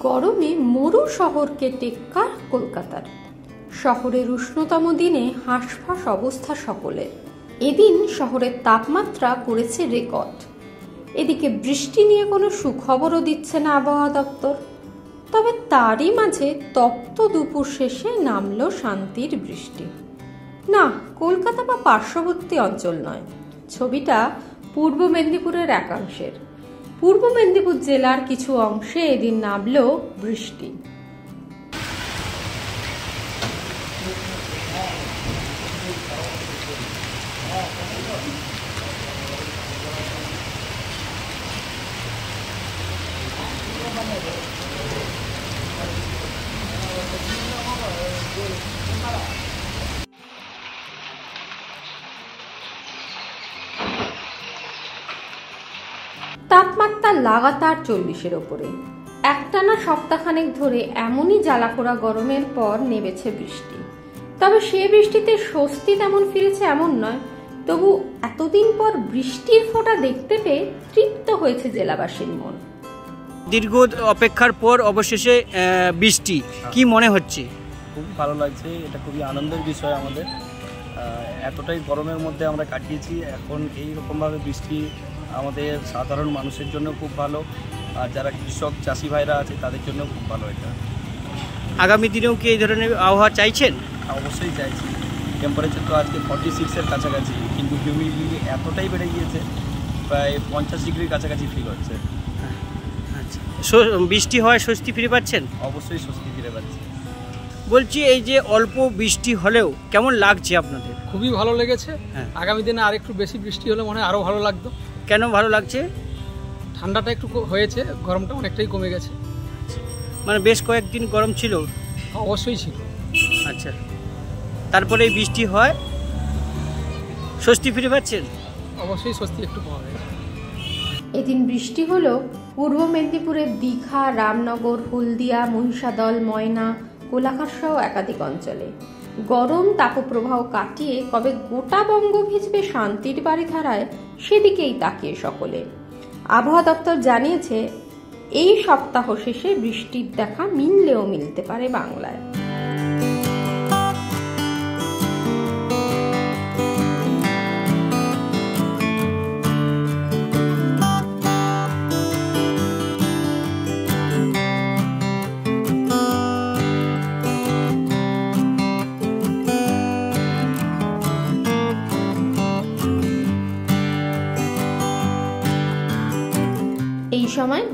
গরমে মরু শহরকে টেক্কার কলকাতার। শহরের উষ্ণতম দিনে হাঁসফাঁস অবস্থা সকলের। এদিন শহরের তাপমাত্রা করেছে রেকর্ড। এদিকে বৃষ্টি নিয়ে কোনো সুখবরও দিচ্ছে না আবহাওয়া দপ্তর। তবে তারই মাঝে তপ্ত দুপুর শেষে নামলো শান্তির বৃষ্টি। না, কলকাতা বা পার্শ্ববর্তী অঞ্চল নয়, ছবিটা পূর্ব মেদিনীপুরের একাংশের। পূর্ব মেদিনীপুর জেলার কিছু অংশে এদিন নামল বৃষ্টি। তাপমাত্রা লাগাতার 40-এর ওপরে। একটানা সপ্তাহখানেক ধরে এমনই জ্বালাপোড়া গরমের পর নেমেছে বৃষ্টি। তবে সে বৃষ্টিতে স্বস্তি তেমন ফিরেছে এমন নয়, তবু এতদিন পর বৃষ্টির ফোঁটা দেখতে পেয়ে তৃপ্ত হয়েছে জেলাবাসীর মন। দীর্ঘ অপেক্ষার পর অবশেষে বৃষ্টি, কি মনে হচ্ছে? খুবই ভালো লাগছে, এটা খুবই আনন্দের বিষয় আমাদের। এতটাই গরমের মধ্যে আমরা কাটিয়েছি, এখন এইরকমভাবে বৃষ্টি আমাদের সাধারণ মানুষের জন্য খুব ভালো, আর যারা কৃষক চাষি ভাইরা আছে তাদের জন্য খুব ভালো। এটা আগামী দিনেও কি এই ধরনের আবহাওয়া চাইছেন? অবশ্যই চাইছি। টেম্পারেচার তো আজকে 46-এর কাছাকাছি, কিন্তু হিউমিডিটি এতটাই বেড়ে গিয়েছে, প্রায় 50 ডিগ্রির কাছাকাছি ফিল হচ্ছে। আচ্ছা, বৃষ্টি হয় স্বস্তি ফিরে পাচ্ছেন? অবশ্যই স্বস্তি ফিরে পাচ্ছি। বলছি, এই যে অল্প বৃষ্টি হলেও কেমন লাগছে আপনাদের? খুবই ভালো লেগেছে। হ্যাঁ। আগামী দিনে আর একটু বেশি বৃষ্টি হলে মনে হয় আরও ভালো লাগতো। কেন ভালো লাগছে? ঠান্ডাটা একটু হয়েছে, গরমটা অনেকটাই কমে গেছে। মানে বেশ কয়েকদিন গরম ছিল? অবশ্যই ছিল। আচ্ছা, তারপরে বৃষ্টি হয়, স্বস্তি ফিরে পাচ্ছেন? অবশ্যই স্বস্তি একটু পাওয়া গেছে। এদিন বৃষ্টি হলো পূর্ব মেদিনীপুরের দীঘা, রামনগর, হলদিয়া, মহিষাদল, ময়না, কোলাঘাট সহ একাধিক অঞ্চলে। গরম তাপপ্রবাহ কাটিয়ে কবে গোটা বঙ্গ ভিজবে শান্তির বাড়িধারায়, সেদিকেই তাকিয়ে সকলে। আবহাওয়া দপ্তর জানিয়েছে, এই সপ্তাহ শেষে বৃষ্টির দেখা মিললেও মিলতে পারে বাংলায়। এই সময়